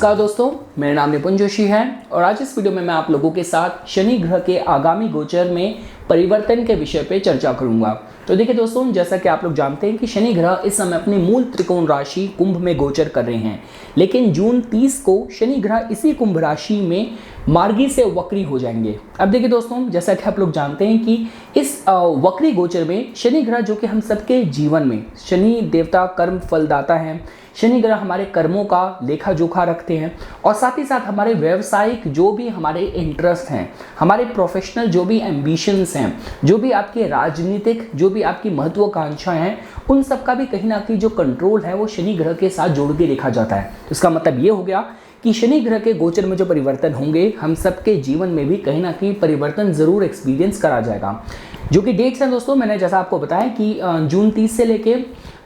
नमस्कार दोस्तों, मेरा नाम निपुण जोशी है और आज इस वीडियो में मैं आप लोगों के साथ शनि ग्रह के आगामी गोचर में परिवर्तन के विषय पे चर्चा करूंगा। तो देखिए दोस्तों, जैसा कि आप लोग जानते हैं कि शनि ग्रह इस समय अपनी मूल त्रिकोण राशि कुंभ में गोचर कर रहे हैं, लेकिन जून 30 को शनि ग्रह इसी कुंभ राशि में मार्गी से वक्री हो जाएंगे। अब देखिए दोस्तों, जैसा कि आप लोग जानते हैं कि इस वक्री गोचर में शनि ग्रह जो कि हम सबके जीवन में, शनि देवता कर्म फलदाता हैं, शनि ग्रह हमारे कर्मों का लेखा जोखा रखते हैं और साथ ही साथ हमारे व्यवसायिक जो भी हमारे इंटरेस्ट हैं, हमारे प्रोफेशनल जो भी एम्बिशंस हैं, जो भी आपके राजनीतिक जो भी आपकी महत्वाकांक्षाएं हैं, उन सब का भी कहीं ना कहीं जो कंट्रोल है वो शनि ग्रह के साथ जोड़ के देखा जाता है। इसका मतलब ये हो गया कि शनि ग्रह के गोचर में जो परिवर्तन होंगे, हम सबके जीवन में भी कहीं ना कहीं परिवर्तन ज़रूर एक्सपीरियंस करा जाएगा। जो कि डेट्स हैं दोस्तों, मैंने जैसा आपको बताया कि जून 30 से लेके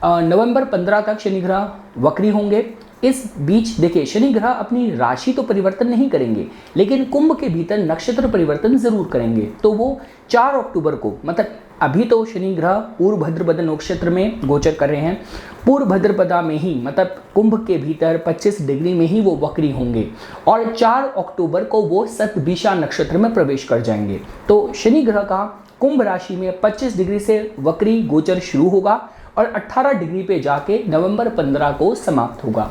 नवंबर 15 तक शनि ग्रह वक्री होंगे। इस बीच देखिए, शनि ग्रह अपनी राशि तो परिवर्तन नहीं करेंगे, लेकिन कुंभ के भीतर नक्षत्र परिवर्तन जरूर करेंगे। तो वो 4 अक्टूबर को, मतलब अभी तो शनि ग्रह पूर्व भाद्रपद नक्षत्र में गोचर कर रहे हैं, पूर्व भाद्रपदा में ही, मतलब कुंभ के भीतर 25 डिग्री में ही वो वक्री होंगे और 4 अक्टूबर को वो शतभिषा नक्षत्र में प्रवेश कर जाएंगे। तो शनि ग्रह का कुंभ राशि में 25 डिग्री से वक्री गोचर शुरू होगा और 18 डिग्री पे जाके नवंबर 15 को समाप्त होगा।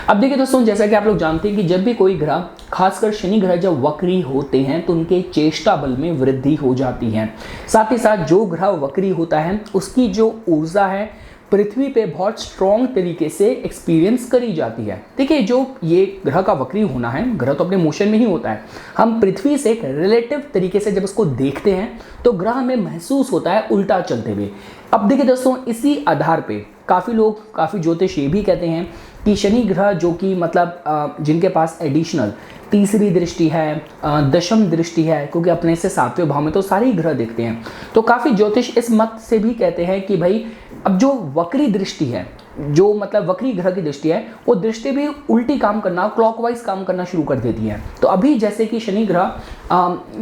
अब देखिए दोस्तों, जैसा कि आप लोग जानते हैं कि जब भी कोई ग्रह, खासकर शनि ग्रह जब वक्री होते हैं तो उनके चेष्टा बल में वृद्धि हो जाती है। साथ ही साथ जो ग्रह वक्री होता है उसकी जो ऊर्जा है पृथ्वी पे बहुत स्ट्रॉन्ग तरीके से एक्सपीरियंस करी जाती है। देखिए, जो ये ग्रह का वक्री होना है, ग्रह तो अपने मोशन में ही होता है, हम पृथ्वी से एक रिलेटिव तरीके से जब उसको देखते हैं तो ग्रह हमें महसूस होता है उल्टा चलते हुए। अब देखिए दोस्तों, इसी आधार पे काफ़ी लोग, काफ़ी ज्योतिष ये भी कहते हैं कि शनि ग्रह जो कि मतलब जिनके पास एडिशनल तीसरी दृष्टि है, दशम दृष्टि है, क्योंकि अपने से 7वें भाव में तो सारे ही ग्रह देखते हैं, तो काफ़ी ज्योतिष इस मत से भी कहते हैं कि भाई अब जो वक्री दृष्टि है, जो मतलब वक्री ग्रह की दृष्टि है, वो दृष्टि भी उल्टी काम करना, क्लॉकवाइज काम करना शुरू कर देती है। तो अभी जैसे कि शनि ग्रह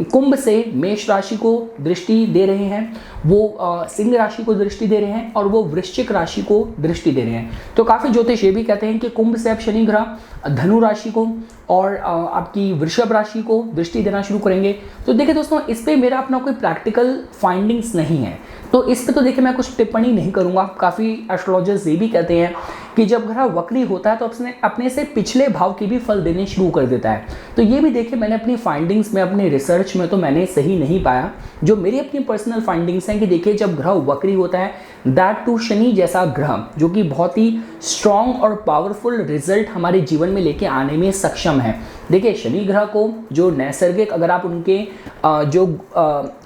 कुंभ से मेष राशि को दृष्टि दे रहे हैं, वो सिंह राशि को दृष्टि दे रहे हैं और वो वृश्चिक राशि को दृष्टि दे रहे हैं। तो काफ़ी ज्योतिष ये भी कहते हैं कि कुंभ से अब शनि ग्रह धनु राशि को और आपकी वृषभ राशि को दृष्टि देना शुरू करेंगे। तो देखिए दोस्तों, इस पर मेरा अपना कोई प्रैक्टिकल फाइंडिंग्स नहीं है, तो इस पे तो देखिए मैं कुछ टिप्पणी नहीं करूंगा। काफ़ी एस्ट्रोलॉजर्स ये भी कहते हैं कि जब ग्रह वक्री होता है तो अपने से पिछले भाव की भी फल देने शुरू कर देता है। तो ये भी देखिए, मैंने अपनी फाइंडिंग्स में, अपने रिसर्च में तो मैंने सही नहीं पाया। जो मेरी अपनी पर्सनल फाइंडिंग्स हैं कि देखिए, जब ग्रह वक्री होता है, दैट टू शनि जैसा ग्रह जो कि बहुत ही स्ट्रॉन्ग और पावरफुल रिजल्ट हमारे जीवन में लेके आने में सक्षम है। देखिए, शनि ग्रह को जो नैसर्गिक, अगर आप उनके जो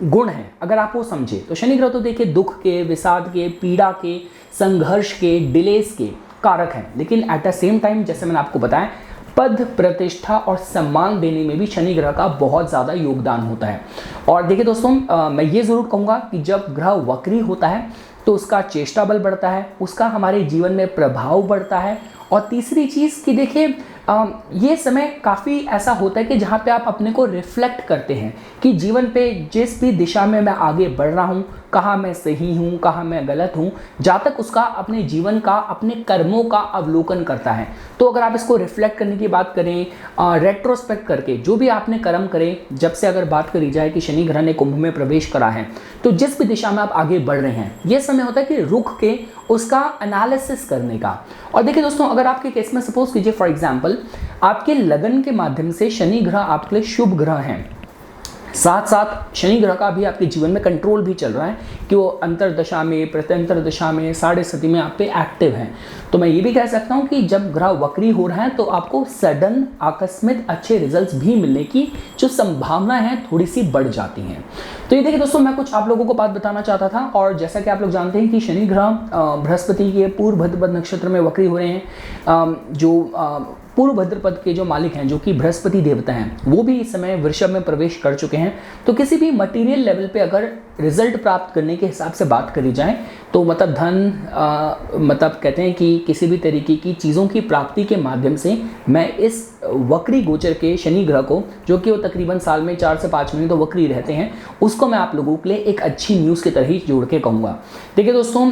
गुण हैं अगर आप वो समझे, तो शनि ग्रह तो देखिए दुख के, विषाद के, पीड़ा के, संघर्ष के, डिलेस के कारक हैं, लेकिन एट द सेम टाइम जैसे मैंने आपको बताया, पद, प्रतिष्ठा और सम्मान देने में भी शनि ग्रह का बहुत ज़्यादा योगदान होता है। और देखिए दोस्तों, मैं ये ज़रूर कहूँगा कि जब ग्रह वक्री होता है तो उसका चेष्टा बल बढ़ता है, उसका हमारे जीवन में प्रभाव बढ़ता है। और तीसरी चीज़ कि देखिए, ये समय काफ़ी ऐसा होता है कि जहाँ पे आप अपने को रिफ्लेक्ट करते हैं कि जीवन पे जिस भी दिशा में मैं आगे बढ़ रहा हूँ, कहाँ मैं सही हूँ, कहाँ मैं गलत हूँ, जहाँ तक उसका अपने जीवन का, अपने कर्मों का अवलोकन करता है। तो अगर आप इसको रिफ्लेक्ट करने की बात करें, रेट्रोस्पेक्ट करके जो भी आपने कर्म करे, जब से अगर बात करी जाए कि शनि ग्रह ने कुंभ में प्रवेश करा है, तो जिस भी दिशा में आप आगे बढ़ रहे हैं, ये समय होता है कि रुक के उसका एनालिसिस करने का। और देखिए दोस्तों, अगर आपके केस में सपोज कीजिए फॉर एग्जांपल, आपके लगन के माध्यम से शनि ग्रह आपके लिए शुभ ग्रह हैं, साथ साथ शनि ग्रह का भी आपके जीवन में कंट्रोल भी चल रहा है कि वो अंतरदशा में, प्रत्यंतर दशा में, साढ़े सती में आप पे एक्टिव हैं, तो मैं ये भी कह सकता हूँ कि जब ग्रह वक्री हो रहा है तो आपको सडन, आकस्मिक अच्छे रिजल्ट्स भी मिलने की जो संभावना है थोड़ी सी बढ़ जाती हैं। तो ये देखिए दोस्तों, मैं कुछ आप लोगों को बात बताना चाहता था। और जैसा कि आप लोग जानते हैं कि शनि ग्रह बृहस्पति के पूर्व भाद्रपद नक्षत्र में वक्री हो रहे हैं। जो पूर्व भाद्रपद के जो मालिक हैं, जो कि बृहस्पति देवता हैं, वो भी इस समय वृषभ में प्रवेश कर चुके हैं। तो किसी भी मटेरियल लेवल पे अगर रिजल्ट प्राप्त करने के हिसाब से बात करी जाए तो मतलब धन, मतलब कहते हैं कि किसी भी तरीके की चीज़ों की प्राप्ति के माध्यम से मैं इस वक्री गोचर के शनि ग्रह को, जो कि वो तकरीबन साल में 4 से 5 महीने तो वक्री रहते हैं, उसको मैं आप लोगों के लिए एक अच्छी न्यूज़ की तरह ही जोड़ के कहूँगा। देखिए दोस्तों,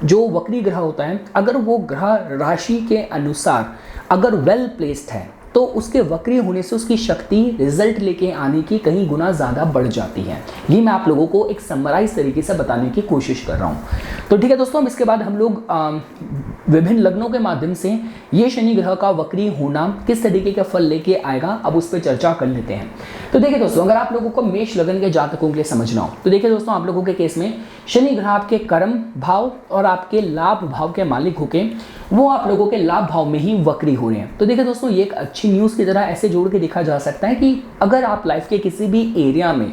जो वक्री ग्रह होता है, अगर वो ग्रह राशि के अनुसार अगर वेल प्लेस्ड है, तो उसके वक्री होने से उसकी शक्ति रिजल्ट लेके आने की कहीं गुना ज़्यादा बढ़ जाती है। ये मैं आप लोगों को एक समराइज तरीके से बताने की कोशिश कर रहा हूँ। तो ठीक है दोस्तों, इसके बाद हम लोग विभिन्न लग्नों के माध्यम से ये शनि ग्रह का वक्री होना किस तरीके का फल लेके आएगा, अब उस पर चर्चा कर लेते हैं। तो देखिए दोस्तों, अगर आप लोगों को मेष लग्न के जातकों के लिए समझना हो तो देखिए दोस्तों, आप लोगों के केस में शनि ग्रह आपके कर्म भाव और आपके लाभ भाव के मालिक होके वो आप लोगों के लाभ भाव में ही वक्री हो रहे हैं। तो देखिए दोस्तों, ये एक अच्छी न्यूज़ की तरह ऐसे जोड़ के देखा जा सकता है कि अगर आप लाइफ के किसी भी एरिया में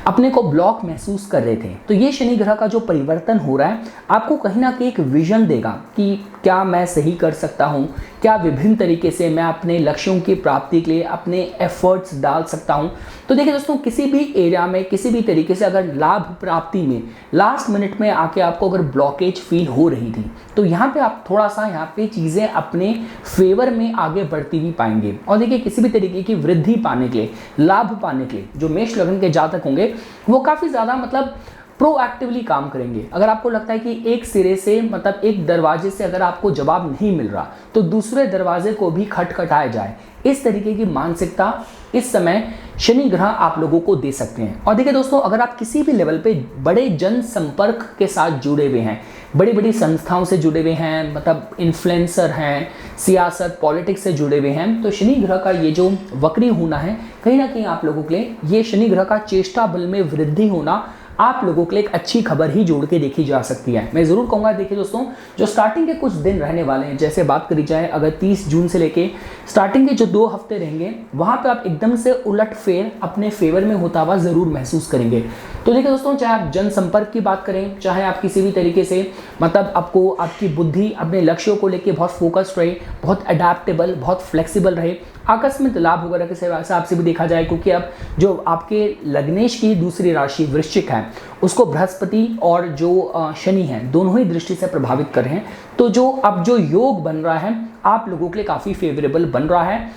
अपने को ब्लॉक महसूस कर रहे थे तो ये शनि ग्रह का जो परिवर्तन हो रहा है आपको कहीं ना कहीं एक विजन देगा कि क्या मैं सही कर सकता हूँ, क्या विभिन्न तरीके से मैं अपने लक्ष्यों की प्राप्ति के लिए अपने एफर्ट्स डाल सकता हूँ। तो देखिए दोस्तों, किसी भी एरिया में किसी भी तरीके से अगर लाभ प्राप्ति में लास्ट मिनट में आके आपको अगर ब्लॉकेज फील हो रही थी तो यहाँ पे आप थोड़ा सा यहाँ पे चीज़ें अपने फेवर में आगे बढ़ती हुई पाएंगे। और देखिए, किसी भी तरीके की वृद्धि पाने के लिए, लाभ पाने के लिए जो मेष लग्न के जातक होंगे वो काफ़ी ज़्यादा मतलब प्रोएक्टिवली काम करेंगे। अगर आपको लगता है कि एक सिरे से मतलब एक दरवाजे से अगर आपको जवाब नहीं मिल रहा तो दूसरे दरवाजे को भी खटखटाया जाए, इस तरीके की मानसिकता इस समय शनि ग्रह आप लोगों को दे सकते हैं। और देखिए दोस्तों, अगर आप किसी भी लेवल पे बड़े जनसंपर्क के साथ जुड़े हुए हैं, बड़ी बड़ी संस्थाओं से जुड़े हुए हैं, मतलब इन्फ्लुएंसर हैं, सियासत पॉलिटिक्स से जुड़े हुए हैं, तो शनि ग्रह का ये जो वक्री होना है कहीं ना कहीं आप लोगों के लिए ये शनि ग्रह का चेष्टा बल में वृद्धि होना आप लोगों के लिए एक अच्छी खबर ही जोड़ के देखी जा सकती है। मैं ज़रूर कहूँगा, देखिए दोस्तों, जो स्टार्टिंग के कुछ दिन रहने वाले हैं, जैसे बात करी जाए अगर 30 जून से लेके स्टार्टिंग के जो 2 हफ्ते रहेंगे वहाँ पे आप एकदम से उलट फेर अपने फेवर में होता हुआ ज़रूर महसूस करेंगे। तो देखिए दोस्तों, चाहे आप जनसंपर्क की बात करें, चाहे आप किसी भी तरीके से मतलब आपको आपकी बुद्धि अपने लक्ष्यों को लेकर बहुत फोकस्ड रहे, बहुत अडेप्टेबल, बहुत फ्लेक्सिबल रहे, आकस्मिक लाभ वगैरह के हिसाब से भी देखा जाए, क्योंकि अब जो आपके लग्नेश की दूसरी राशि वृश्चिक है उसको बृहस्पति और जो शनि है दोनों ही दृष्टि से प्रभावित कर रहे हैं। तो जो अब जो योग बन रहा है आप लोगों के लिए काफ़ी फेवरेबल बन रहा है।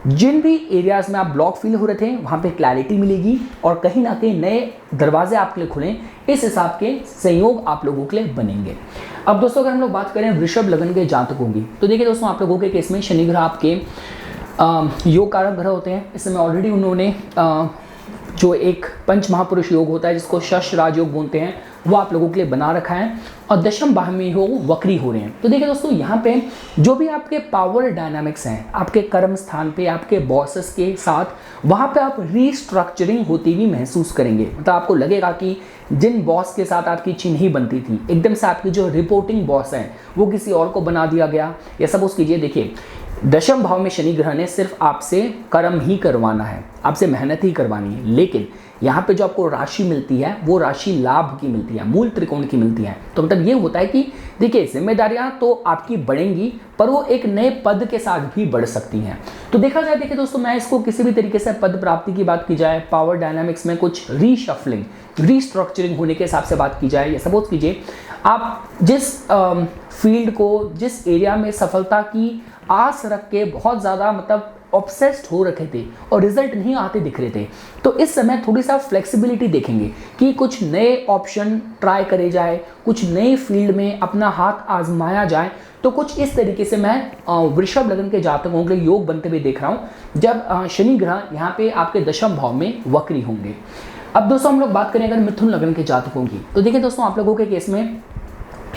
जिन भी एरियाज में आप ब्लॉक फील हो रहे थे वहाँ पे क्लैरिटी मिलेगी और कहीं ना कहीं नए दरवाजे आपके लिए खुलें, इस हिसाब के संयोग आप लोगों के लिए बनेंगे। अब दोस्तों, अगर हम लोग बात करें वृषभ लग्न के जातकों की तो देखिए दोस्तों, आप लोगों के केस में शनि ग्रह आपके योग कारक ग्रह होते हैं। इस समय ऑलरेडी उन्होंने जो एक पंच महापुरुष योग होता है जिसको शश राजयोग बोलते हैं वो आप लोगों के लिए बना रखा है और दशम भाव में हो वक्री हो रहे हैं। तो देखिए दोस्तों, यहाँ पे जो भी आपके पावर डायनामिक्स हैं आपके कर्म स्थान पे आपके बॉसेस के साथ, वहाँ पे आप रीस्ट्रक्चरिंग होती हुई महसूस करेंगे। मतलब आपको लगेगा कि जिन बॉस के साथ आपकी अच्छी नहीं बनती थी, एकदम से आपकी जो रिपोर्टिंग बॉस हैं वो किसी और को बना दिया गया। या सपोज कीजिए, देखिए दशम भाव में शनि ग्रह ने सिर्फ आपसे कर्म ही करवाना है, आपसे मेहनत ही करवानी है, लेकिन यहाँ पे जो आपको राशि मिलती है वो राशि लाभ की मिलती है, मूल त्रिकोण की मिलती है। तो मतलब ये होता है कि देखिए जिम्मेदारियाँ तो आपकी बढ़ेंगी पर वो एक नए पद के साथ भी बढ़ सकती हैं। तो देखा जाए, देखिए दोस्तों, मैं इसको किसी भी तरीके से पद प्राप्ति की बात की जाए, पावर डायनामिक्स में कुछ रीशफलिंग रीस्ट्रक्चरिंग होने के हिसाब से बात की जाए, या सपोज कीजिए आप जिस फील्ड को, जिस एरिया में सफलता की आस रख के बहुत ज़्यादा मतलब ऑब्सेस्ड हो रखे थे और रिजल्ट नहीं आते दिख रहे थे, तो इस समय थोड़ी सा फ्लेक्सिबिलिटी देखेंगे कि कुछ नए ऑप्शन ट्राई करे जाए, कुछ नए फील्ड में अपना हाथ आजमाया जाए। तो कुछ इस तरीके से मैं वृषभ लग्न के जातकों के लिए योग बनते हुए देख रहा हूँ जब शनि ग्रह यहाँ पे आपके दशम भाव में वक्री होंगे। अब दोस्तों, हम लोग बात करें अगर मिथुन लग्न के जातकों की तो देखिए दोस्तों, आप लोगों के केस में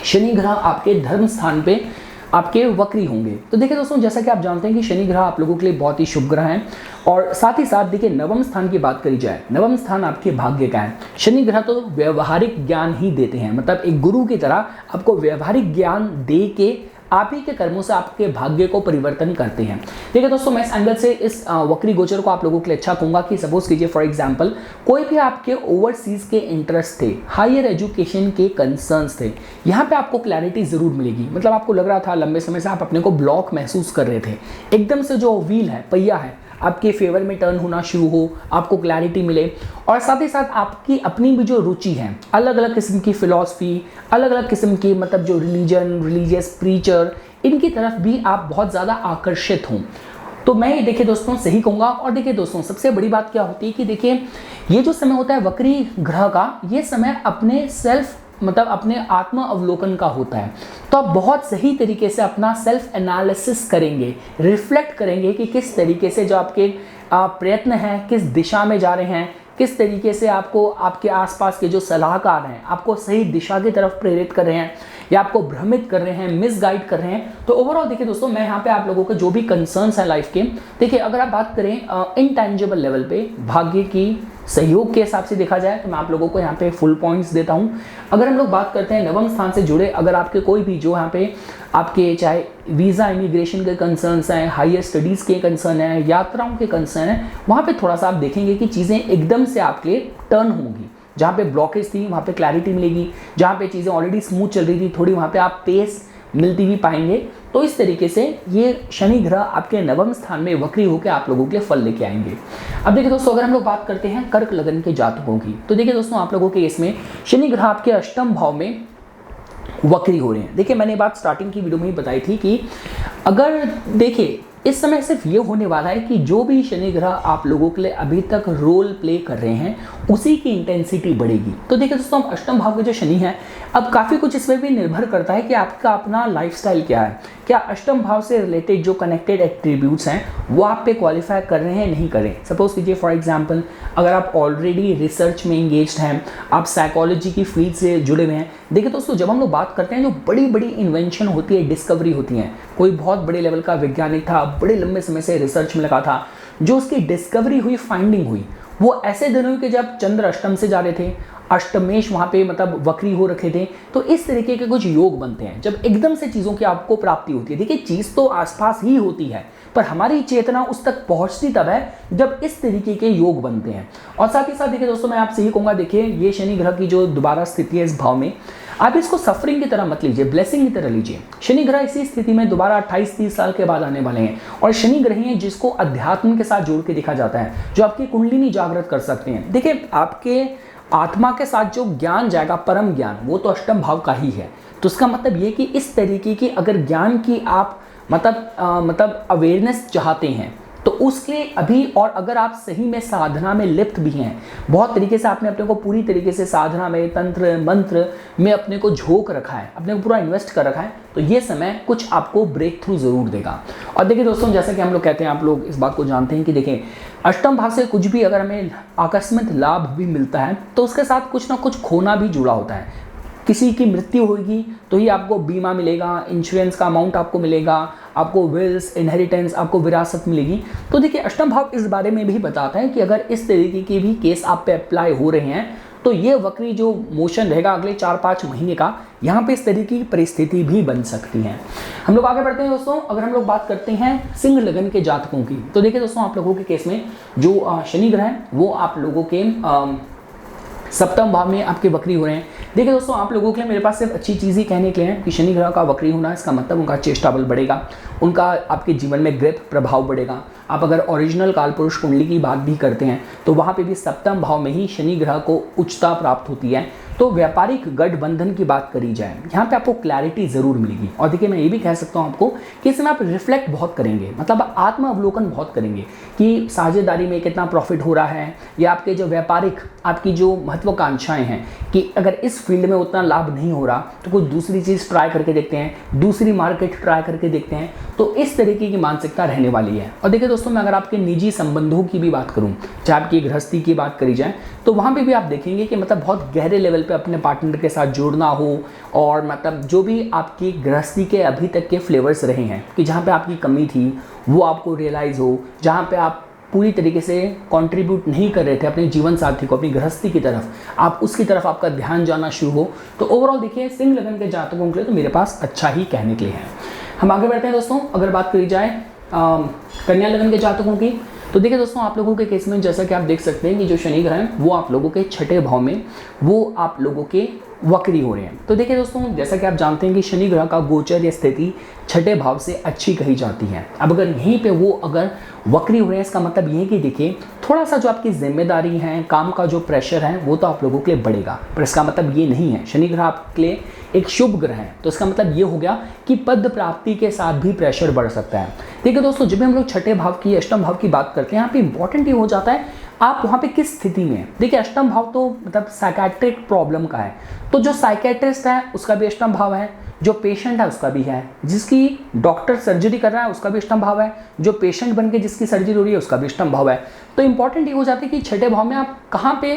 शनि ग्रह आपके धर्म स्थान पे आपके वक्री होंगे। तो देखिए दोस्तों, जैसा कि आप जानते हैं कि शनि ग्रह आप लोगों के लिए बहुत ही शुभ ग्रह हैं और साथ ही साथ देखिए नवम स्थान की बात करी जाए, नवम स्थान आपके भाग्य का है। शनि ग्रह तो व्यवहारिक ज्ञान ही देते हैं, मतलब एक गुरु की तरह आपको व्यवहारिक ज्ञान दे के आप ही के कर्मों से आपके भाग्य को परिवर्तन करते हैं। देखिए दोस्तों, मैं इस एंगल से इस वक्री गोचर को आप लोगों के लिए अच्छा कहूँगा कि सपोज कीजिए फॉर एग्जांपल कोई भी आपके ओवरसीज के इंटरेस्ट थे, हायर एजुकेशन के कंसर्न्स थे, यहाँ पे आपको क्लैरिटी ज़रूर मिलेगी। मतलब आपको लग रहा था लंबे समय से आप अपने को ब्लॉक महसूस कर रहे थे, एकदम से जो व्हील है, पहिया है, आपके फेवर में टर्न होना शुरू हो, आपको क्लैरिटी मिले और साथ ही साथ आपकी अपनी भी जो रुचि है, अलग अलग किस्म की फिलॉसफी, अलग अलग किस्म की मतलब जो रिलीजियस प्रीचर, इनकी तरफ भी आप बहुत ज़्यादा आकर्षित हों। तो मैं ये देखिए दोस्तों सही कहूँगा। और देखिए दोस्तों, सबसे बड़ी बात क्या होती है कि देखिए ये जो समय होता है वक्री ग्रह का, ये समय अपने सेल्फ मतलब अपने आत्म अवलोकन का होता है। तो आप बहुत सही तरीके से अपना सेल्फ एनालिसिस करेंगे, रिफ्लेक्ट करेंगे कि किस तरीके से जो आपके प्रयत्न हैं किस दिशा में जा रहे हैं, किस तरीके से आपको आपके आसपास के जो सलाहकार हैं आपको सही दिशा की तरफ प्रेरित कर रहे हैं या आपको भ्रमित कर रहे हैं, मिसगाइड कर रहे हैं। तो ओवरऑल देखिए दोस्तों, मैं यहाँ पे आप लोगों के जो भी कंसर्न्स हैं लाइफ के, देखिए अगर आप बात करें इनटैंजिबल लेवल पे भाग्य की सहयोग के हिसाब से देखा जाए तो मैं आप लोगों को यहाँ पे फुल पॉइंट्स देता हूँ। अगर हम लोग बात करते हैं नवम स्थान से जुड़े, अगर आपके कोई भी जो यहाँ पे आपके चाहे वीज़ा इमिग्रेशन के कंसर्न्स हैं, हायर स्टडीज़ के कंसर्न हैं, यात्राओं के कंसर्न हैं, वहाँ पे थोड़ा सा आप देखेंगे कि चीज़ें एकदम से आपके लिए टर्न होंगी। जहाँ पे ब्लॉकेज थी वहाँ पे क्लैरिटी मिलेगी, जहाँ पे चीज़ें ऑलरेडी स्मूथ चल रही थी थोड़ी वहाँ पे आप पेस मिलती भी पाएंगे। तो इस तरीके से ये शनि ग्रह आपके नवम स्थान में वक्री होकर आप लोगों के लिए फल लेके आएंगे। अब देखिए दोस्तों, अगर हम लोग बात करते हैं कर्क लगन के जातकों की, तो देखिए दोस्तों आप लोगों के इसमें शनि ग्रह आपके अष्टम भाव में वक्री हो रहे हैं। देखिए मैंने बात स्टार्टिंग की वीडियो में ही बताई थी कि अगर देखिए इस समय सिर्फ ये होने वाला है कि जो भी शनि ग्रह आप लोगों के लिए अभी तक रोल प्ले कर रहे हैं उसी की इंटेंसिटी बढ़ेगी। तो देखिए दोस्तों, अष्टम भाव के जो शनि है, अब काफ़ी कुछ इसमें भी निर्भर करता है कि आपका अपना लाइफस्टाइल क्या है। क्या अष्टम भाव से रिलेटेड जो कनेक्टेड एट्रीब्यूट्स हैं वो आप पे क्वालिफाई कर रहे हैं नहीं कर रहे हैं। सपोज कीजिए फॉर एग्जांपल, अगर आप ऑलरेडी रिसर्च में इंगेज्ड हैं, आप साइकोलॉजी की फील्ड से जुड़े हुए हैं। देखिए दोस्तों, जब हम लोग बात करते हैं जो बड़ी बड़ी इन्वेंशन होती है, डिस्कवरी होती हैं, कोई बहुत बड़े लेवल का वैज्ञानिक था, बड़े लंबे समय से रिसर्च में लगा था, जो उसकी डिस्कवरी हुई, फाइंडिंग हुई, वो ऐसे दिन हुई कि जब चंद्र अष्टम से जा रहे थे, अष्टमेश वहाँ पे मतलब वक्री हो रखे थे। तो इस तरीके के कुछ योग बनते हैं जब एकदम से चीज़ों की आपको प्राप्ति होती है। देखिए चीज़ तो आसपास ही होती है पर हमारी चेतना उस तक पहुँचती तब है जब इस तरीके के योग बनते हैं। और साथ ही साथ देखिए दोस्तों, मैं आपसे ये कहूँगा, देखिए ये शनि ग्रह की जो दोबारा स्थिति है इस भाव में, आप इसको सफरिंग की तरह मत लीजिए, ब्लेसिंग की तरह लीजिए। शनि ग्रह इसी स्थिति में दोबारा 28-30 साल के बाद आने वाले हैं और शनि ग्रह हैं जिसको अध्यात्म के साथ जोड़ के देखा जाता है, जो आपकी कुंडलिनी जागृत कर सकते हैं। देखिए आपके आत्मा के साथ जो ज्ञान जाएगा, परम ज्ञान, वो तो अष्टम भाव का ही है। तो इसका मतलब ये कि इस तरीके की अगर ज्ञान की आप मतलब अवेयरनेस चाहते हैं तो उसके अभी, और अगर आप सही में साधना में लिप्त भी हैं, बहुत तरीके से आपने अपने को पूरी तरीके से साधना में, तंत्र मंत्र में अपने को झोंक रखा है, अपने को पूरा इन्वेस्ट कर रखा है, तो ये समय कुछ आपको ब्रेक थ्रू जरूर देगा। और देखिए दोस्तों, जैसा कि हम लोग कहते हैं, आप लोग इस बात को जानते हैं कि देखिए अष्टम भाव से कुछ भी अगर हमें आकस्मिक लाभ भी मिलता है तो उसके साथ कुछ ना कुछ खोना भी जुड़ा होता है। किसी की मृत्यु होगी तो ही आपको बीमा मिलेगा, इंश्योरेंस का अमाउंट आपको मिलेगा, आपको विल्स, इनहेरिटेंस, आपको विरासत मिलेगी। तो देखिए अष्टम भाव इस बारे में भी बताता है कि अगर इस तरीके के भी केस आप पे अप्लाई हो रहे हैं तो ये वक्री जो मोशन रहेगा अगले 4-5 महीने का, यहाँ पे इस तरीके की परिस्थिति भी बन सकती है। हम लोग आगे बढ़ते हैं दोस्तों। अगर हम लोग बात करते हैं सिंह लगन के जातकों की, तो देखिए दोस्तों आप लोगों के केस में जो शनि ग्रह है वो आप लोगों के सप्तम भाव में आपके वक्री हो रहे हैं। देखिए दोस्तों, आप लोगों के लिए मेरे पास सिर्फ अच्छी चीज़ ही कहने के लिए है कि शनि ग्रह का वक्री होना, इसका मतलब उनका चेष्टा बल बढ़ेगा, उनका आपके जीवन में ग्रिप प्रभाव बढ़ेगा। आप अगर ओरिजिनल कालपुरुष कुंडली की बात भी करते हैं तो वहाँ पे भी सप्तम भाव में ही शनि ग्रह को उच्चता प्राप्त होती है। तो व्यापारिक गठबंधन की बात करी जाए, यहाँ पे आपको क्लैरिटी ज़रूर मिलेगी। और देखिए मैं ये भी कह सकता हूँ आपको कि इसमें आप रिफ्लेक्ट बहुत करेंगे, मतलब आत्म अवलोकन बहुत करेंगे कि साझेदारी में कितना प्रॉफिट हो रहा है, या आपके जो व्यापारिक आपकी जो महत्वाकांक्षाएं हैं कि अगर इस फील्ड में उतना लाभ नहीं हो रहा तो कोई दूसरी चीज़ ट्राई करके देखते हैं, दूसरी मार्केट ट्राई करके देखते हैं। तो इस तरीके की मानसिकता रहने वाली है। और देखिए दोस्तों, मैं अगर आपके निजी संबंधों की भी बात करूं, चाहे आपकी गृहस्थी की बात करी जाए, तो वहाँ पे भी आप देखेंगे कि मतलब बहुत गहरे लेवल पे अपने पार्टनर के साथ जुड़ना हो, और मतलब जो भी आपकी गृहस्थी के अभी तक के फ्लेवर्स रहे हैं कि जहाँ पे आपकी कमी थी वो आपको रियलाइज़ हो, जहाँ पे आप पूरी तरीके से कंट्रीब्यूट नहीं कर रहे थे अपने जीवन साथी को, अपनी गृहस्थी की तरफ, आप उसकी तरफ आपका ध्यान जाना शुरू हो। तो ओवरऑल देखिए सिंह लगन के जातकों के लिए तो मेरे पास अच्छा ही कहने के लिए है। हम आगे बढ़ते हैं दोस्तों। अगर बात करी जाए कन्या लगन के जातकों की, तो देखिए दोस्तों आप लोगों के केस में जैसा कि आप देख सकते हैं कि जो शनि ग्रह हैं वो आप लोगों के छठे भाव में वो आप लोगों के वक्री हो रहे हैं। तो देखिए दोस्तों, जैसा कि आप जानते हैं कि शनि ग्रह का गोचर या स्थिति छठे भाव से अच्छी कही जाती है। अब अगर यहीं पे वो अगर वक्री हो रहे हैं, इसका मतलब ये है कि देखिए थोड़ा सा जो आपकी जिम्मेदारी है, काम का जो प्रेशर है वो तो आप लोगों के लिए बढ़ेगा, पर इसका मतलब ये नहीं है, शनि ग्रह आपके लिए एक शुभ ग्रह है तो इसका मतलब ये हो गया कि पद प्राप्ति के साथ भी प्रेशर बढ़ सकता है। देखिए दोस्तों, जब हम लोग छठे भाव की, अष्टम भाव की बात करते हैं, यहाँ पे इंपॉर्टेंट ये हो जाता है आप वहाँ पे किस स्थिति में हैं। देखिए अष्टम भाव तो मतलब साइकेट्रिक प्रॉब्लम का है, तो जो साइकेट्रिस्ट है उसका भी अष्टम भाव है, जो पेशेंट है उसका भी है, जिसकी डॉक्टर सर्जरी कर रहा है उसका भी अष्टम भाव है, जो पेशेंट बन के जिसकी सर्जरी हो रही है उसका भी अष्टम भाव है। तो इंपॉर्टेंट ये हो जाता है कि छठे भाव में आप कहाँ पे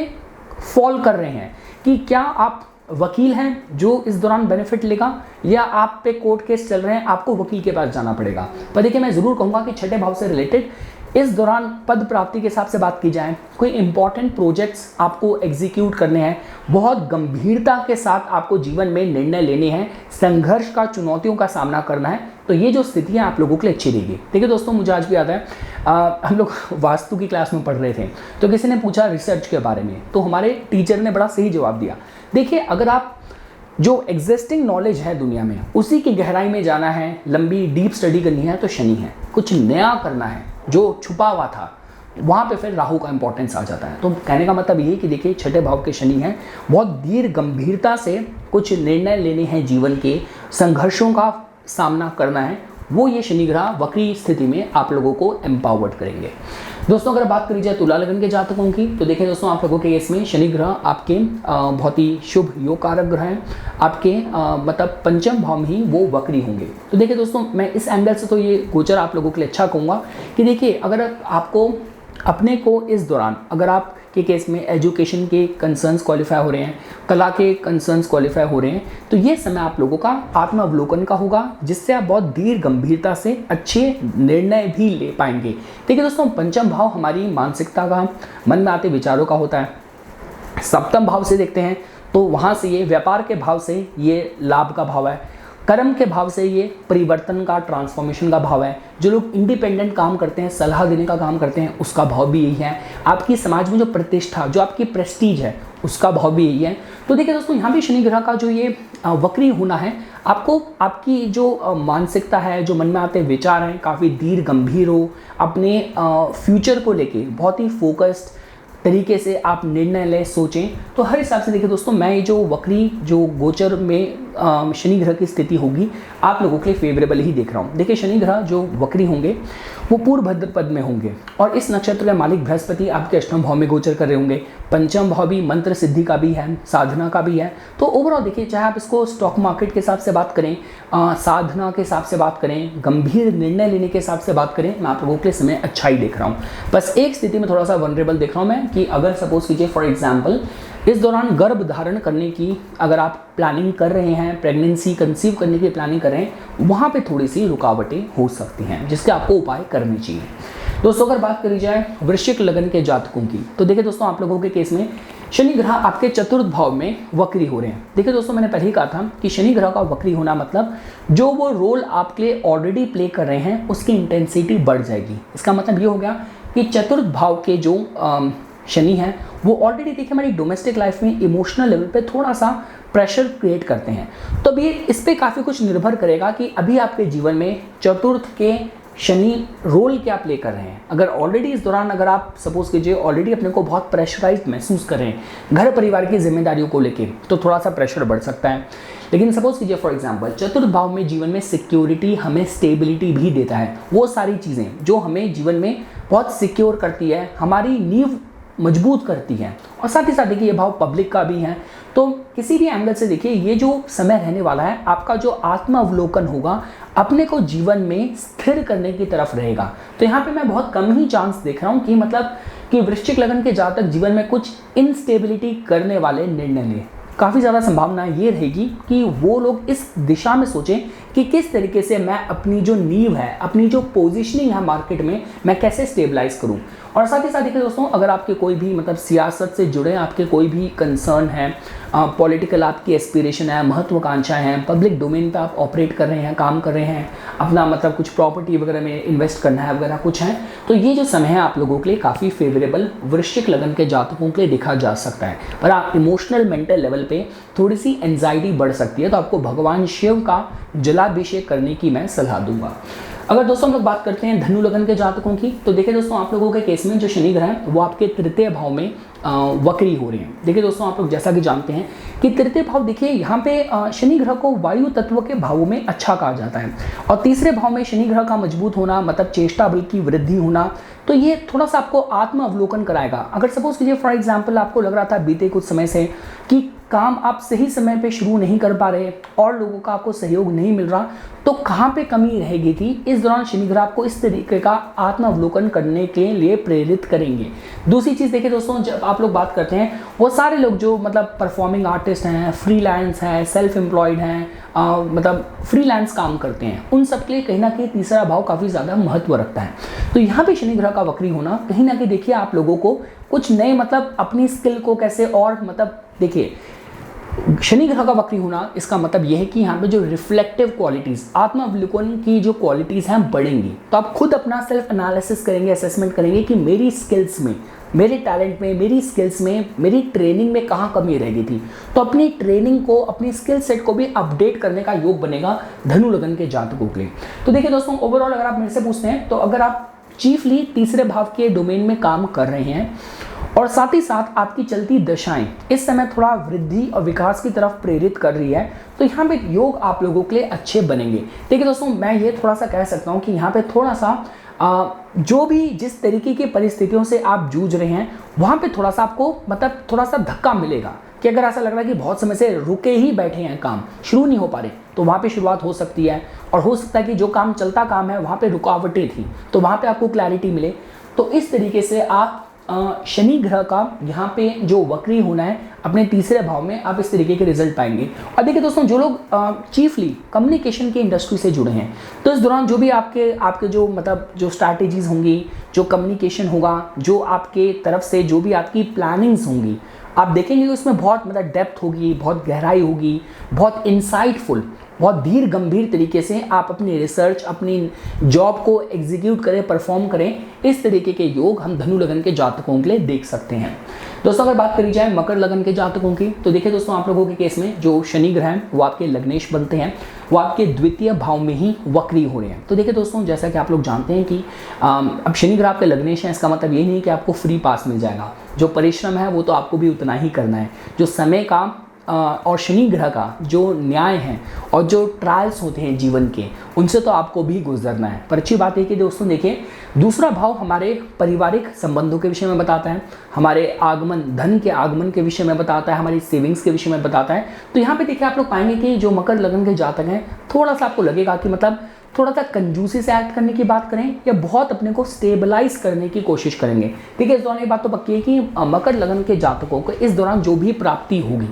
फॉल कर रहे हैं, कि क्या आप वकील हैं जो इस दौरान बेनिफिट लेगा, या आप पे कोर्ट केस चल रहे हैं आपको वकील के पास जाना पड़ेगा। पर देखिए मैं ज़रूर कहूँगा कि छठे भाव से रिलेटेड इस दौरान पद प्राप्ति के हिसाब से बात की जाए, कोई इंपॉर्टेंट प्रोजेक्ट्स आपको एग्जीक्यूट करने हैं, बहुत गंभीरता के साथ आपको जीवन में निर्णय लेने हैं, संघर्ष का चुनौतियों का सामना करना है, तो ये जो स्थितियाँ आप लोगों के लिए अच्छी रहेगी। देखिए दोस्तों मुझे आज भी याद है हम लोग वास्तु की क्लास में पढ़ रहे थे, तो किसी ने पूछा रिसर्च के बारे में, तो हमारे टीचर ने बड़ा सही जवाब दिया। देखिए अगर आप जो एग्जिस्टिंग नॉलेज है दुनिया में उसी की गहराई में जाना है, लंबी डीप स्टडी करनी है तो शनि है, कुछ नया करना है जो छुपा हुआ था वहाँ पे फिर राहु का इंपॉर्टेंस आ जाता है। तो कहने का मतलब ये कि देखिए छठे भाव के शनि हैं, बहुत धीर गंभीरता से कुछ निर्णय लेने हैं, जीवन के संघर्षों का सामना करना है, वो ये शनि ग्रह वक्री स्थिति में आप लोगों को एम्पावर्ड करेंगे। दोस्तों अगर बात करी जाए तुला लगन के जातकों की, तो देखिए दोस्तों आप लोगों के इसमें शनि ग्रह आपके बहुत ही शुभ योग कारक ग्रह हैं, आपके मतलब पंचम भाव में ही वो वक्री होंगे। तो देखिए दोस्तों मैं इस एंगल से तो ये गोचर आप लोगों के लिए अच्छा कहूँगा कि देखिए अगर आपको अपने को इस दौरान अगर आप के केस में एजुकेशन के कंसर्न्स क्वालिफाई हो रहे हैं, कला के कंसर्न्स क्वालिफाई हो रहे हैं, तो ये समय आप लोगों का आत्मावलोकन का होगा, जिससे आप बहुत धीर गंभीरता से अच्छे निर्णय भी ले पाएंगे। देखिए दोस्तों पंचम भाव हमारी मानसिकता का, मन में आते विचारों का होता है। सप्तम भाव से देखते हैं तो वहाँ से ये व्यापार के भाव से ये लाभ का भाव है, कर्म के भाव से ये परिवर्तन का, ट्रांसफॉर्मेशन का भाव है, जो लोग इंडिपेंडेंट काम करते हैं, सलाह देने का काम करते हैं, उसका भाव भी यही है, आपकी समाज में जो प्रतिष्ठा, जो आपकी प्रेस्टीज है उसका भाव भी यही है। तो देखिए दोस्तों यहाँ भी शनि ग्रह का जो ये वक्री होना है, आपको आपकी जो मानसिकता है, जो मन में आते विचार हैं काफ़ी धीर गंभीर हो, अपने फ्यूचर को लेके बहुत ही फोकस्ड तरीके से आप निर्णय लें, सोचें। तो हर हिसाब से देखिए दोस्तों मैं जो वक्री जो गोचर में शनि ग्रह की स्थिति होगी आप लोगों के लिए फेवरेबल ही देख रहा हूँ। देखिए शनि ग्रह जो वक्री होंगे वो पूर्व भद्र पद में होंगे, और इस नक्षत्र के मालिक बृहस्पति आपके अष्टम भाव में गोचर कर रहे होंगे। पंचम भाव भी मंत्र सिद्धि का भी है, साधना का भी है। तो ओवरऑल देखिए चाहे आप इसको स्टॉक मार्केट के हिसाब से बात करें, साधना के हिसाब से बात करें, गंभीर निर्णय लेने के हिसाब से बात करें, मैं आप लोगों के लिए समय अच्छा ही देख रहा हूँ। बस एक स्थिति में थोड़ा सा वनरेबल देख रहा हूँ मैं, कि अगर सपोज कीजिए फॉर एग्जाम्पल इस दौरान गर्भ धारण करने की अगर आप प्लानिंग कर रहे हैं, प्रेगनेंसी कंसीव करने की प्लानिंग कर रहे हैं, वहाँ पे थोड़ी सी रुकावटें हो सकती हैं, जिसके आपको उपाय करने चाहिए। दोस्तों अगर बात करी जाए वृश्चिक लगन के जातकों की, तो देखिए दोस्तों आप लोगों के केस में शनि ग्रह आपके चतुर्थ भाव में वक्री हो रहे हैं। देखिए दोस्तों मैंने पहले ही कहा था कि शनि ग्रह का वक्री होना मतलब जो वो रोल आपके लिए ऑलरेडी प्ले कर रहे हैं उसकी इंटेंसिटी बढ़ जाएगी। इसका मतलब ये हो गया कि चतुर्थ भाव के जो शनि हैं वो ऑलरेडी देखिए हमारी डोमेस्टिक लाइफ में इमोशनल लेवल पे थोड़ा सा प्रेशर क्रिएट करते हैं। तो अभी इस पे काफ़ी कुछ निर्भर करेगा कि अभी आपके जीवन में चतुर्थ के शनि रोल क्या प्ले कर रहे हैं। अगर ऑलरेडी इस दौरान अगर आप सपोज कीजिए ऑलरेडी अपने को बहुत प्रेशराइज्ड महसूस कर रहे हैं घर परिवार की जिम्मेदारियों को लेके, तो थोड़ा सा प्रेशर बढ़ सकता है। लेकिन सपोज कीजिए फॉर एग्जांपल चतुर्थ भाव में जीवन में सिक्योरिटी, हमें स्टेबिलिटी भी देता है, वो सारी चीज़ें जो हमें जीवन में बहुत सिक्योर करती है, हमारी नींव मजबूत करती है। और साथ ही साथ देखिए ये भाव पब्लिक का भी है, तो किसी भी एंगल से देखिए ये जो समय रहने वाला है आपका जो आत्मावलोकन होगा अपने को जीवन में स्थिर करने की तरफ रहेगा। तो यहाँ पे मैं बहुत कम ही चांस देख रहा हूँ कि मतलब कि वृश्चिक लगन के जातक जीवन में कुछ इनस्टेबिलिटी करने वाले निर्णय लें। काफ़ी ज़्यादा संभावना ये रहेगी कि वो लोग इस दिशा में सोचें कि किस तरीके से मैं अपनी जो नींव है, अपनी जो पोजीशनिंग है मार्केट में, मैं कैसे स्टेबलाइज करूं। और साथ ही साथ देखिए दोस्तों अगर आपके कोई भी मतलब सियासत से जुड़े आपके कोई भी कंसर्न है, पॉलिटिकल आपकी एस्पिरेशन है, महत्वाकांक्षाएं हैं, पब्लिक डोमेन पे आप ऑपरेट कर रहे हैं, काम कर रहे हैं, अपना मतलब कुछ प्रॉपर्टी वगैरह में इन्वेस्ट करना है वगैरह कुछ है, तो ये जो समय है आप लोगों के लिए काफ़ी फेवरेबल वृश्चिक लगन के जातकों के लिए देखा जा सकता है। पर आप इमोशनल मेंटल लेवल पे थोड़ी सी एंजाइटी बढ़ सकती है, तो आपको भगवान शिव का जलाभिषेक करने की मैं सलाह दूंगा। अगर दोस्तों हम लोग बात करते हैं धनु लगन के जातकों की, तो देखिए दोस्तों आप लोगों के केस में जो शनि ग्रह है वो आपके तृतीय भाव में वक्री हो रहे हैं। देखिए दोस्तों आप लोग जैसा कि जानते हैं कि तृतीय भाव, देखिए यहाँ पे शनि ग्रह को वायु तत्व के भावों में अच्छा कहा जाता है, और तीसरे भाव में शनि ग्रह का मजबूत होना मतलब चेष्टा बल की वृद्धि होना, तो ये थोड़ा सा आपको आत्म अवलोकन कराएगा। अगर सपोज कीजिए फॉर एग्जाम्पल आपको लग रहा था बीते कुछ समय से कि काम आप सही समय पे शुरू नहीं कर पा रहे और लोगों का आपको सहयोग नहीं मिल रहा, तो कहाँ पे कमी रहेगी थी, इस दौरान शनि ग्रह आपको इस तरीके का आत्म अवलोकन करने के लिए प्रेरित करेंगे। दूसरी चीज़ देखिए दोस्तों, जब आप लोग बात करते हैं वो सारे लोग जो मतलब परफॉर्मिंग आर्टिस्ट हैं, फ्रीलांस हैं, सेल्फ एम्प्लॉयड हैं, मतलब फ्रीलांस काम करते हैं, उन सब के लिए कहीं ना कहीं तीसरा भाव काफ़ी ज़्यादा महत्व रखता है। तो यहाँ पे शनि ग्रह का वक्री होना कहीं ना कहीं देखिए आप लोगों को कुछ नए मतलब अपनी स्किल को कैसे और मतलब देखिए शनि ग्रह का वक्री होना इसका मतलब यह है कि यहाँ पे जो रिफ्लेक्टिव क्वालिटीज़, आत्मावलोकन की जो क्वालिटीज़ हैं बढ़ेंगी। तो आप खुद अपना सेल्फ एनालिसिस करेंगे, असेसमेंट करेंगे कि मेरी स्किल्स में, मेरे टैलेंट में, मेरी स्किल्स में, मेरी ट्रेनिंग में कहाँ कमी रह गई थी। तो अपनी ट्रेनिंग को, अपनी स्किल सेट को भी अपडेट करने का योग बनेगा धनु लगन के जातकों के लिए। तो देखिए दोस्तों ओवरऑल अगर आप मेरे से पूछते हैं तो अगर आप चीफली तीसरे भाव के डोमेन में काम कर रहे हैं और साथ ही साथ आपकी चलती दशाएं इस समय थोड़ा वृद्धि और विकास की तरफ प्रेरित कर रही है, तो यहाँ पे योग आप लोगों के लिए अच्छे बनेंगे। देखिए दोस्तों मैं ये थोड़ा सा कह सकता हूँ कि यहाँ पे थोड़ा सा जो भी जिस तरीके की परिस्थितियों से आप जूझ रहे हैं वहाँ पे थोड़ा सा आपको मतलब थोड़ा सा धक्का मिलेगा कि अगर ऐसा लग रहा है कि बहुत समय से रुके ही बैठे हैं, काम शुरू नहीं हो पा रहे, तो वहाँ पे शुरुआत हो सकती है। और हो सकता है कि जो काम चलता काम है वहाँ पे रुकावटें थी, तो वहाँ पे आपको क्लैरिटी मिले। तो इस तरीके से आप शनि ग्रह का यहाँ पे जो वक्री होना है अपने तीसरे भाव में आप इस तरीके के रिजल्ट पाएंगे। और देखिए दोस्तों जो लोग चीफली कम्युनिकेशन की इंडस्ट्री से जुड़े हैं, तो इस दौरान जो भी आपके जो मतलब जो स्ट्रैटेजीज होंगी, जो कम्युनिकेशन होगा, जो आपके तरफ से जो भी आपकी प्लानिंग्स होंगी, आप देखेंगे कि उसमें बहुत मतलब डेप्थ होगी, बहुत गहराई होगी, बहुत इंसाइटफुल, बहुत धीर गंभीर तरीके से आप अपनी रिसर्च, अपनी जॉब को एग्जीक्यूट करें, परफॉर्म करें। इस तरीके के योग हम धनु लगन के जातकों के लिए देख सकते हैं। दोस्तों अगर बात करी जाए मकर लगन के जातकों की, तो देखिए दोस्तों आप लोगों के केस में जो शनि ग्रह हैं वो आपके लग्नेश बनते हैं, वो आपके द्वितीय भाव में ही वक्री हो रहे हैं। तो देखिए दोस्तों जैसा कि आप लोग जानते हैं कि अब शनि ग्रह आपके लग्नेश हैं, इसका मतलब ये नहीं कि आपको फ्री पास मिल जाएगा। जो परिश्रम है वो तो आपको भी उतना ही करना है। जो समय का और शनि ग्रह का जो न्याय है और जो ट्रायल्स होते हैं जीवन के, उनसे तो आपको भी गुजरना है। पर अच्छी बात है कि दोस्तों देखिए दूसरा भाव हमारे पारिवारिक संबंधों के विषय में बताता है, हमारे आगमन, धन के आगमन के विषय में बताता है, हमारी सेविंग्स के विषय में बताता है। तो यहाँ पे देखिए आप लोग पाएंगे कि जो मकर लगन के जातक हैं थोड़ा सा आपको लगेगा कि मतलब थोड़ा सा कंजूसी से एक्ट करने की बात करें या बहुत अपने को स्टेबलाइज करने की कोशिश करेंगे। देखिए इस दौरान ये बात तो पक्की है कि मकर लगन के जातकों को इस दौरान जो भी प्राप्ति होगी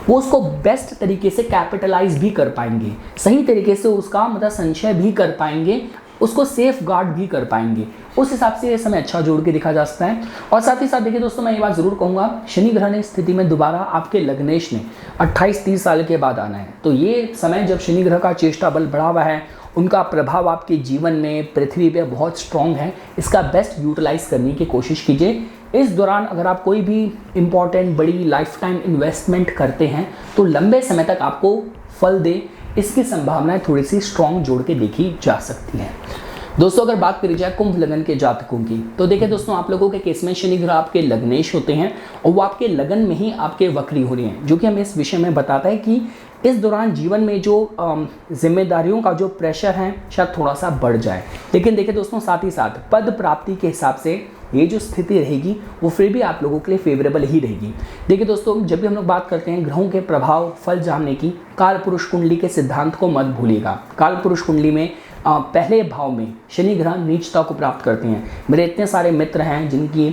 वो उसको बेस्ट तरीके से कैपिटलाइज भी कर पाएंगे, सही तरीके से उसका मतलब संचय भी कर पाएंगे, उसको सेफ गार्ड भी कर पाएंगे। उस हिसाब से ये समय अच्छा जोड़ के दिखा जा सकता है। और साथ ही साथ देखिए दोस्तों मैं ये बात ज़रूर कहूँगा, शनि ग्रह ने स्थिति में दोबारा आपके लग्नेश ने 28-30 साल के बाद आना है। तो ये समय जब शनि ग्रह का चेष्टा बल बढ़ा हुआ है, उनका प्रभाव आपके जीवन में पृथ्वी पे बहुत स्ट्रॉन्ग है, इसका बेस्ट यूटिलाइज करने की कोशिश कीजिए। इस दौरान अगर आप कोई भी इम्पॉर्टेंट बड़ी लाइफ टाइम इन्वेस्टमेंट करते हैं तो लंबे समय तक आपको फल दे, इसकी संभावनाएं थोड़ी सी स्ट्रॉन्ग जोड़ के देखी जा सकती हैं। दोस्तों अगर बात करी जाए कुंभ लगन के जातकों की, तो देखिए दोस्तों आप लोगों के केस में शनि ग्रह आपके लग्नेश होते हैं और वो आपके लगन में ही आपके वक्री हो रही हैं, जो कि हमें इस विषय में बताता है कि इस दौरान जीवन में जो जिम्मेदारियों का जो प्रेशर है शायद थोड़ा सा बढ़ जाए। लेकिन देखिए दोस्तों साथ ही साथ पद प्राप्ति के हिसाब से ये जो स्थिति रहेगी वो फिर भी आप लोगों के लिए फेवरेबल ही रहेगी। देखिए दोस्तों जब भी हम लोग बात करते हैं ग्रहों के प्रभाव फल जानने की, काल पुरुष कुंडली के सिद्धांत को मत भूलिएगा। काल पुरुष कुंडली में पहले भाव में शनि ग्रह नीचता को प्राप्त करते हैं। मेरे इतने सारे मित्र हैं जिनकी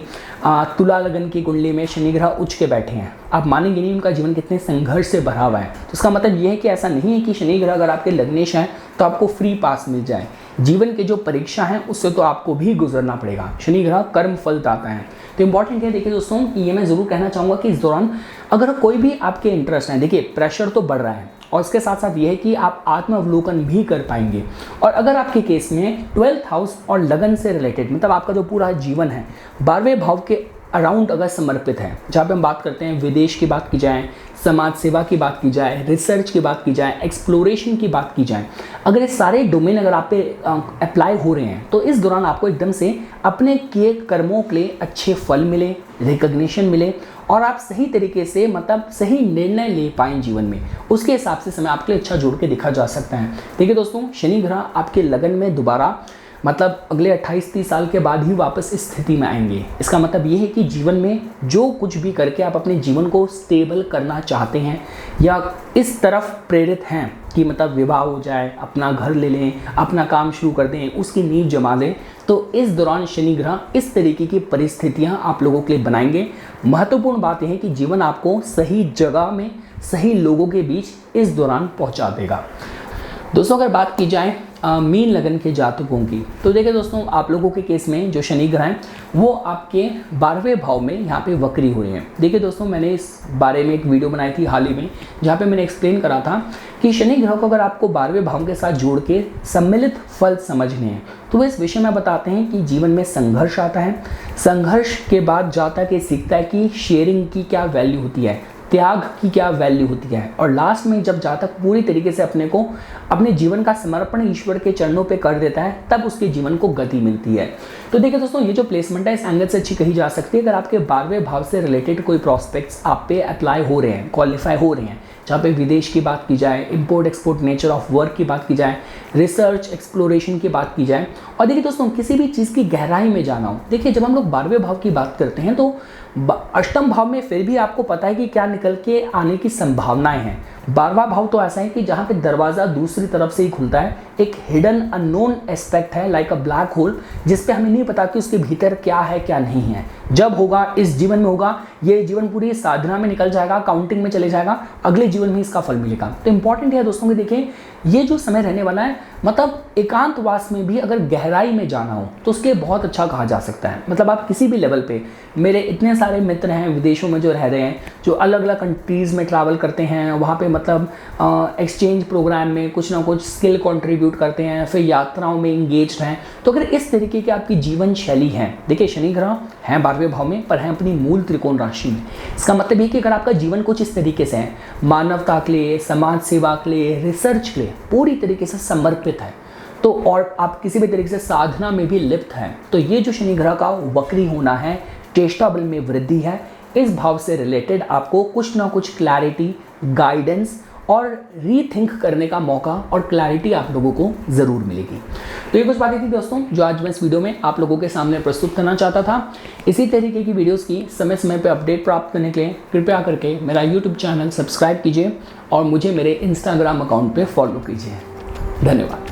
तुला लगन की कुंडली में शनि ग्रह उच्च के बैठे हैं, आप मानेंगे नहीं उनका जीवन कितने संघर्ष से भरा हुआ है। तो इसका मतलब ये है कि ऐसा नहीं है कि शनि ग्रह अगर आपके लग्नेश हैं तो आपको फ्री पास मिल जाए। जीवन के जो परीक्षा हैं उससे तो आपको भी गुजरना पड़ेगा। शनि ग्रह कर्म फल दाता है। तो इंपॉर्टेंट है देखिए दोस्तों ये मैं ज़रूर कहना चाहूँगा कि इस दौरान अगर कोई भी आपके इंटरेस्ट हैं, देखिए प्रेशर तो बढ़ रहा है और इसके साथ साथ ये है कि आप आत्मावलोकन भी कर पाएंगे। और अगर आपके केस में 12th हाउस और लगन से रिलेटेड मतलब आपका जो पूरा जीवन है 12वें भाव के अराउंड अगर समर्पित है, जहाँ पे हम बात करते हैं विदेश की बात की जाए, समाज सेवा की बात की जाए, रिसर्च की बात की जाए, एक्सप्लोरेशन की बात की जाए, अगर ये सारे डोमेन अगर आप पे अप्लाई हो रहे हैं तो इस दौरान आपको एकदम से अपने किए कर्मों के लिए अच्छे फल मिले, रिकग्निशन मिले और आप सही तरीके से मतलब सही निर्णय ले पाएँ जीवन में। उसके हिसाब से समय आपके लिए अच्छा जोड़ के देखा जा सकता है। देखिए दोस्तों, शनि ग्रह आपके लगन में दोबारा मतलब अगले 28-30 साल के बाद ही वापस इस स्थिति में आएंगे। इसका मतलब ये है कि जीवन में जो कुछ भी करके आप अपने जीवन को स्टेबल करना चाहते हैं या इस तरफ प्रेरित हैं कि मतलब विवाह हो जाए, अपना घर ले लें, अपना काम शुरू कर दें, उसकी नींव जमा दें, तो इस दौरान शनि ग्रह इस तरीके की परिस्थितियां आप लोगों के लिए बनाएंगे। महत्वपूर्ण बात यह है कि जीवन आपको सही जगह में सही लोगों के बीच इस दौरान पहुंचा देगा। दोस्तों, अगर बात की जाए मीन लगन के जातकों की, तो देखिए दोस्तों, आप लोगों के केस में जो शनि ग्रह हैं वो आपके 12वें भाव में यहाँ पे वक्री हो रहे हैं। देखिए दोस्तों, मैंने इस बारे में एक वीडियो बनाई थी हाल ही में, जहाँ पे मैंने एक्सप्लेन करा था कि शनि ग्रह को अगर आपको 12वें भाव के साथ जोड़ के सम्मिलित फल समझने हैं तो वो इस विषय में बताते हैं कि जीवन में संघर्ष आता है। संघर्ष के बाद जातक ये सीखता है कि शेयरिंग की क्या वैल्यू होती है, त्याग की क्या वैल्यू होती है, और लास्ट में जब जातक पूरी तरीके से अपने जीवन का समर्पण ईश्वर के चरणों पे कर देता है तब उसके जीवन को गति मिलती है। तो देखिए दोस्तों, ये जो प्लेसमेंट है इस एंगल से अच्छी कही जा सकती है। अगर आपके 12वें भाव से रिलेटेड कोई प्रॉस्पेक्ट्स आप पे अप्लाई हो रहे हैं, क्वालिफाई हो रहे हैं, जहाँ पे विदेश की बात की जाए, import export nature of work की बात की जाए, रिसर्च एक्सप्लोरेशन की बात की जाए, और देखिए दोस्तों, किसी भी चीज़ की गहराई में जाना हो। देखिए, जब हम लोग 12वें भाव की बात करते हैं तो अष्टम भाव में फिर भी आपको पता है कि क्या निकल के आने की संभावनाएं हैं। 12वां भाव तो ऐसा है कि जहाँ पे दरवाज़ा दूसरी तरफ से ही खुलता है, एक हिडन अननोन एस्पेक्ट है, लाइक अ ब्लैक होल, जिस पे हमें नहीं पता कि उसके भीतर क्या है क्या नहीं है। जब होगा इस जीवन में होगा, ये जीवन पूरी साधना में निकल जाएगा, काउंटिंग में चले जाएगा, अगले जीवन में इसका फल मिलेगा। तो इंपॉर्टेंट है दोस्तों कि देखिए, ये जो समय रहने वाला है, मतलब एकांतवास में भी अगर गहराई में जाना हो तो उसके बहुत अच्छा कहा जा सकता है। मतलब आप किसी भी लेवल पे, मेरे इतने सारे मित्र हैं विदेशों में जो रह रहे हैं, जो अलग अलग कंट्रीज़ में ट्रैवल करते हैं, वहाँ पे मतलब एक्सचेंज प्रोग्राम में कुछ ना कुछ स्किल कंट्रीब्यूट करते हैं, फिर यात्राओं में इंगेज्ड हैं। तो अगर इस तरीके की आपकी जीवन शैली है, देखिए शनि ग्रह हैं 12वें भाव में पर हैं अपनी मूल त्रिकोण राशि में। इसका मतलब ये कि अगर आपका जीवन कुछ इस तरीके से है, मानवता के लिए, समाज सेवा के लिए, रिसर्च के लिए पूरी तरीके से समर्पित है, तो और आप किसी भी तरीके से साधना में भी लिप्त हैं, तो ये जो शनि ग्रह का वक्री होना है, चेष्टा बल में वृद्धि है, इस भाव से रिलेटेड आपको कुछ ना कुछ क्लैरिटी, गाइडेंस और रीथिंक करने का मौका और क्लैरिटी आप लोगों को ज़रूर मिलेगी। तो ये कुछ बातें थी दोस्तों जो आज मैं इस वीडियो में आप लोगों के सामने प्रस्तुत करना चाहता था। इसी तरीके की वीडियोस की समय समय पर अपडेट प्राप्त करने के लिए कृपया करके मेरा यूट्यूब चैनल सब्सक्राइब कीजिए और मुझे मेरे इंस्टाग्राम अकाउंट पे फॉलो कीजिए। धन्यवाद।